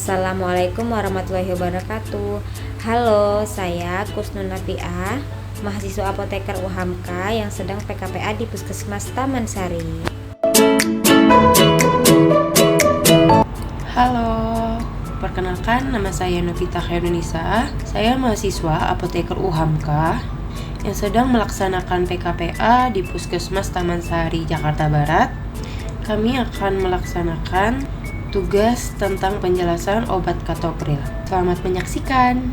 Assalamualaikum warahmatullahi wabarakatuh. Halo, saya Kusnun Nafiah, mahasiswa apoteker UHAMK yang sedang PKPA di Puskesmas Taman Sari. Halo, perkenalkan nama saya Novita Khairunisa. Saya mahasiswa apoteker UHAMK yang sedang melaksanakan PKPA di Puskesmas Taman Sari, Jakarta Barat. Kami akan melaksanakan tugas tentang penjelasan obat Katopril. Selamat menyaksikan.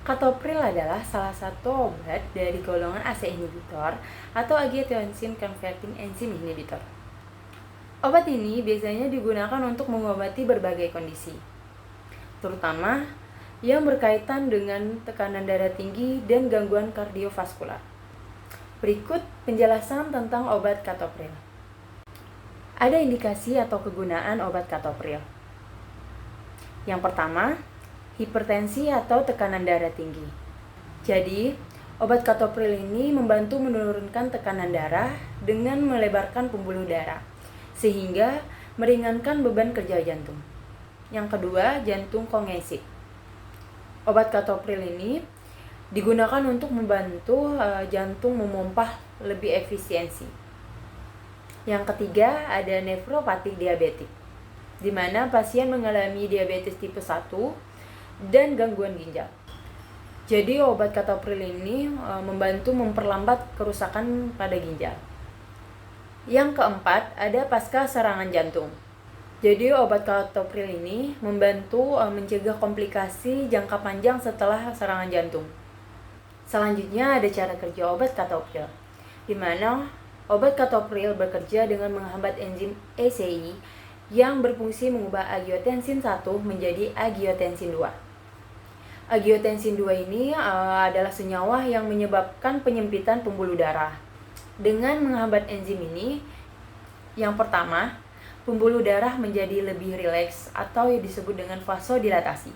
Katopril adalah salah satu obat dari golongan ACE inhibitor atau angiotensin converting enzyme inhibitor. Obat ini biasanya digunakan untuk mengobati berbagai kondisi, terutama yang berkaitan dengan tekanan darah tinggi dan gangguan kardiovaskular. Berikut penjelasan tentang obat Katopril. Ada indikasi atau kegunaan obat Katopril. Yang pertama, hipertensi atau tekanan darah tinggi. Jadi, obat Katopril ini membantu menurunkan tekanan darah dengan melebarkan pembuluh darah, sehingga meringankan beban kerja jantung. Yang kedua, jantung kongesif. Obat Katopril ini digunakan untuk membantu jantung memompah lebih efisiensi. Yang ketiga, ada nefropatik diabetik, di mana pasien mengalami diabetes tipe 1 dan gangguan ginjal. Jadi obat Katopril ini membantu memperlambat kerusakan pada ginjal. Yang keempat, ada pasca serangan jantung. Jadi obat Katopril ini membantu mencegah komplikasi jangka panjang setelah serangan jantung. Selanjutnya ada cara kerja obat Katopril, di mana obat Katopril bekerja dengan menghambat enzim ACE yang berfungsi mengubah angiotensin 1 menjadi angiotensin 2. Angiotensin 2 ini adalah senyawa yang menyebabkan penyempitan pembuluh darah. Dengan menghambat enzim ini, yang pertama, pembuluh darah menjadi lebih rileks atau yang disebut dengan vasodilatasi.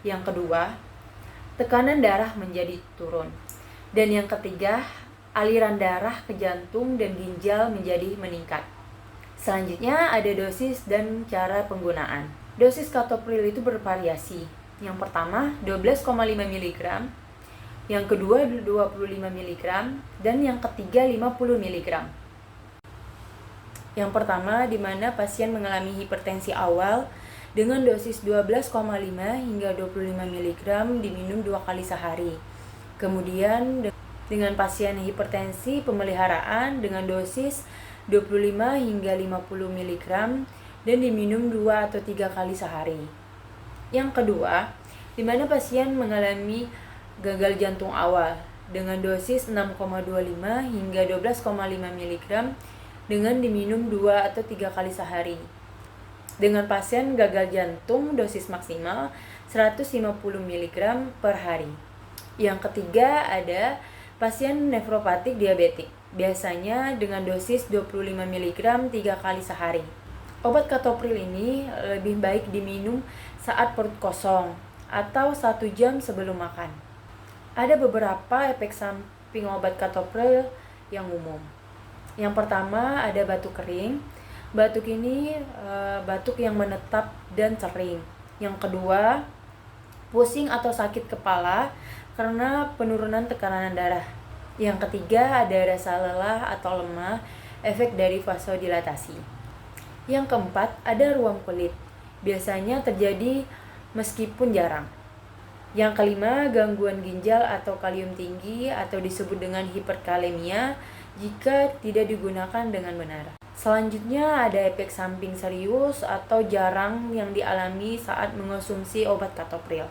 Yang kedua, tekanan darah menjadi turun. Dan yang ketiga, aliran darah ke jantung dan ginjal menjadi meningkat. Selanjutnya ada dosis dan cara penggunaan. Dosis Katopril itu bervariasi. Yang pertama 12,5 mg, yang kedua 25 mg, dan yang ketiga 50 mg. Yang pertama di mana pasien mengalami hipertensi awal dengan dosis 12,5 hingga 25 mg diminum 2 kali sehari. Kemudian dengan pasien hipertensi pemeliharaan dengan dosis 25 hingga 50 mg dan diminum 2 atau 3 kali sehari. Yang kedua, di mana pasien mengalami gagal jantung awal dengan dosis 6,25 hingga 12,5 mg dengan diminum 2 atau 3 kali sehari. Dengan pasien gagal jantung dosis maksimal 150 mg per hari. Yang ketiga ada pasien nefropatik diabetik, biasanya dengan dosis 25 mg 3 kali sehari. Obat Katopril ini lebih baik diminum saat perut kosong atau 1 jam sebelum makan. Ada beberapa efek samping obat Katopril yang umum. Yang pertama ada batuk kering. Batuk ini batuk yang menetap dan sering. Yang kedua, pusing atau sakit kepala karena penurunan tekanan darah. Yang ketiga ada rasa lelah atau lemah, efek dari vasodilatasi. Yang keempat ada ruam kulit, biasanya terjadi meskipun jarang. Yang kelima gangguan ginjal atau kalium tinggi atau disebut dengan hiperkalemia jika tidak digunakan dengan benar. Selanjutnya ada efek samping serius atau jarang yang dialami saat mengonsumsi obat Katopril.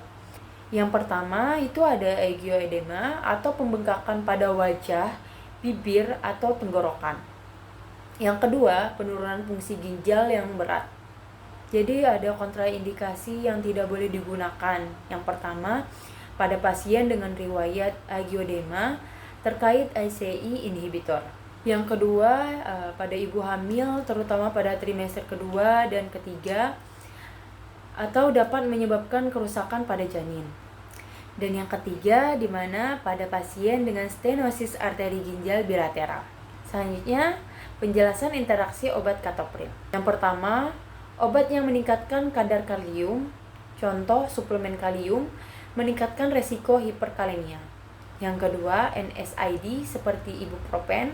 Yang pertama itu ada angioedema atau pembengkakan pada wajah, bibir, atau tenggorokan. Yang kedua, penurunan fungsi ginjal yang berat. Jadi ada kontraindikasi yang tidak boleh digunakan. Yang pertama, pada pasien dengan riwayat angioedema terkait ACE inhibitor. Yang kedua, pada ibu hamil terutama pada trimester kedua dan ketiga atau dapat menyebabkan kerusakan pada janin. Dan yang ketiga, di mana pada pasien dengan stenosis arteri ginjal bilateral. Selanjutnya, penjelasan interaksi obat Katopril. Yang pertama, Obat yang meningkatkan kadar kalium, contoh suplemen kalium, meningkatkan resiko hiperkalemia. Yang kedua, NSAID seperti ibuprofen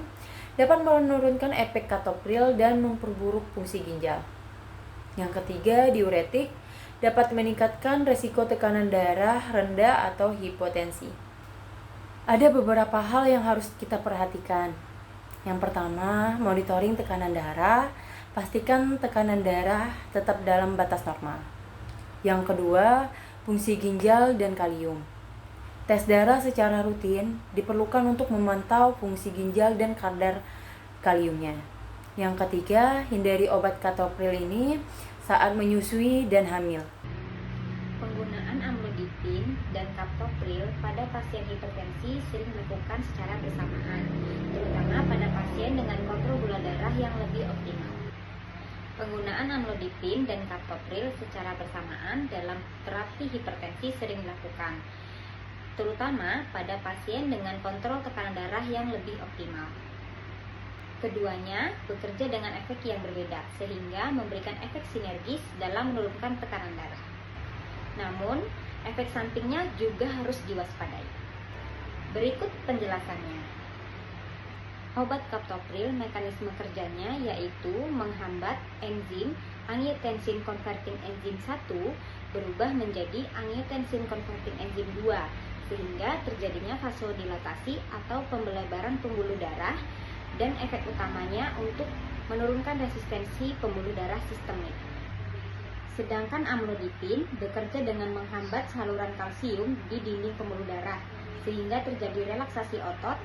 dapat menurunkan efek katopril dan memperburuk fungsi ginjal. Yang ketiga, diuretik dapat meningkatkan resiko tekanan darah rendah atau hipotensi. Ada beberapa hal yang harus kita perhatikan. Yang pertama, monitoring tekanan darah, pastikan tekanan darah tetap dalam batas normal. Yang kedua, fungsi ginjal dan kalium. Tes darah secara rutin diperlukan untuk memantau fungsi ginjal dan kadar kaliumnya. Yang ketiga, hindari obat katopril ini saat menyusui dan hamil. Penggunaan amlodipin dan kaptopril pada pasien hipertensi sering dilakukan secara bersamaan, terutama pada pasien dengan kontrol gula darah yang lebih optimal. Penggunaan amlodipin dan kaptopril secara bersamaan dalam terapi hipertensi sering dilakukan, terutama pada pasien dengan kontrol tekanan darah yang lebih optimal. Keduanya bekerja dengan efek yang berbeda, sehingga memberikan efek sinergis dalam menurunkan tekanan darah. Namun, efek sampingnya juga harus diwaspadai. Berikut penjelasannya. Obat kaptopril mekanisme kerjanya yaitu menghambat enzim angiotensin converting enzim 1 berubah menjadi angiotensin converting enzim 2, sehingga terjadinya vasodilatasi atau pembelebaran pembuluh darah, dan efek utamanya untuk menurunkan resistensi pembuluh darah sistemik. Sedangkan amlodipin bekerja dengan menghambat saluran kalsium di dinding pembuluh darah, sehingga terjadi relaksasi otot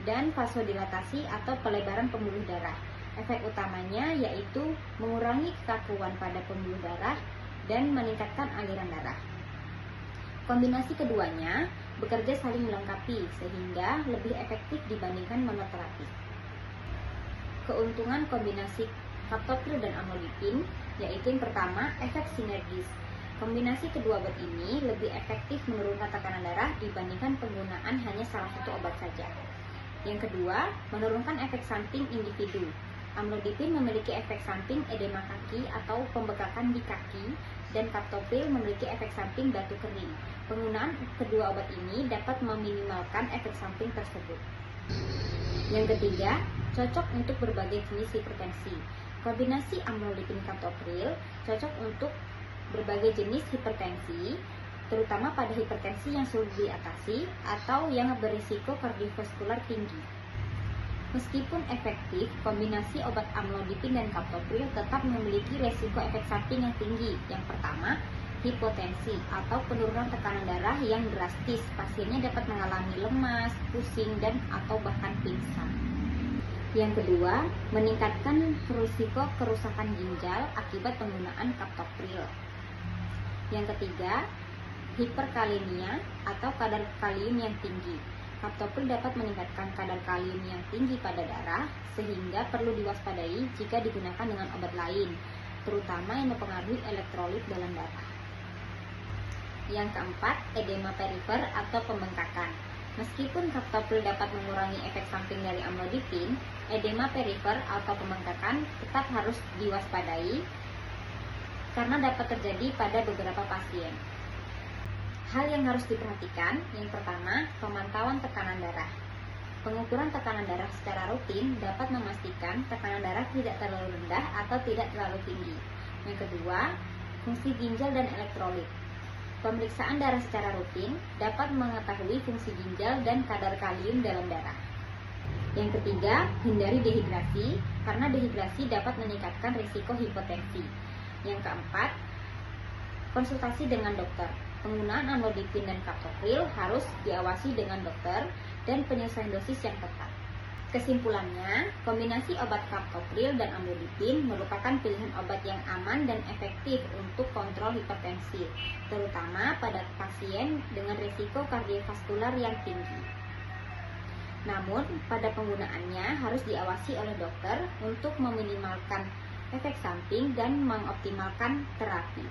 dan vasodilatasi atau pelebaran pembuluh darah. Efek utamanya yaitu mengurangi kekakuan pada pembuluh darah dan meningkatkan aliran darah. Kombinasi keduanya bekerja saling melengkapi sehingga lebih efektif dibandingkan monoterapi. Keuntungan kombinasi kaptopril dan amlodipin yaitu yang pertama, efek sinergis. Kombinasi kedua obat ini lebih efektif menurunkan tekanan darah dibandingkan penggunaan hanya salah satu obat saja. Yang kedua, menurunkan efek samping individu. Amlodipin memiliki efek samping edema kaki atau pembekakan di kaki, dan kaptopril memiliki efek samping batu kering. Penggunaan kedua obat ini dapat meminimalkan efek samping tersebut. Yang ketiga, cocok untuk berbagai jenis hipertensi. Kombinasi amlodipin kaptopril cocok untuk berbagai jenis hipertensi, terutama pada hipertensi yang sulit diatasi atau yang berisiko kardiovaskular tinggi. Meskipun efektif, kombinasi obat amlodipin dan kaptopril tetap memiliki resiko efek samping yang tinggi. Yang pertama, hipotensi atau penurunan tekanan darah yang drastis. Pasiennya dapat mengalami lemas, pusing, dan atau bahkan pingsan. Yang kedua, meningkatkan risiko kerusakan ginjal akibat penggunaan kaptopril. Yang ketiga, hiperkalemia atau kadar kalium yang tinggi. Kaptopril dapat meningkatkan kadar kalium yang tinggi pada darah, sehingga perlu diwaspadai jika digunakan dengan obat lain, terutama yang mempengaruhi elektrolit dalam darah. Yang keempat, edema perifer atau pembengkakan. Meskipun kaptopril dapat mengurangi efek samping dari amlodipin, edema perifer atau pembengkakan tetap harus diwaspadai karena dapat terjadi pada beberapa pasien. Hal yang harus diperhatikan, yang pertama, pemantauan tekanan darah. Pengukuran tekanan darah secara rutin dapat memastikan tekanan darah tidak terlalu rendah atau tidak terlalu tinggi. Yang kedua, fungsi ginjal dan elektrolit. Pemeriksaan darah secara rutin dapat mengetahui fungsi ginjal dan kadar kalium dalam darah. Yang ketiga, hindari dehidrasi, karena dehidrasi dapat meningkatkan risiko hipotensi. Yang keempat, konsultasi dengan dokter. Penggunaan amlodipin dan kaptopril harus diawasi dengan dokter dan penyesuaian dosis yang tepat. Kesimpulannya, kombinasi obat kaptopril dan amlodipin merupakan pilihan obat yang aman dan efektif untuk kontrol hipertensi, terutama pada pasien dengan risiko kardiovaskular yang tinggi. Namun, pada penggunaannya harus diawasi oleh dokter untuk meminimalkan efek samping dan mengoptimalkan terapi.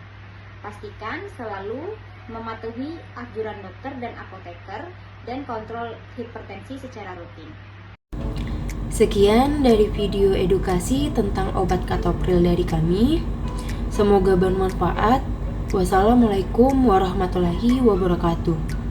Pastikan selalu mematuhi anjuran dokter dan apoteker dan kontrol hipertensi secara rutin. Sekian dari video edukasi tentang obat kaptopril dari kami. Semoga bermanfaat. Wassalamualaikum warahmatullahi wabarakatuh.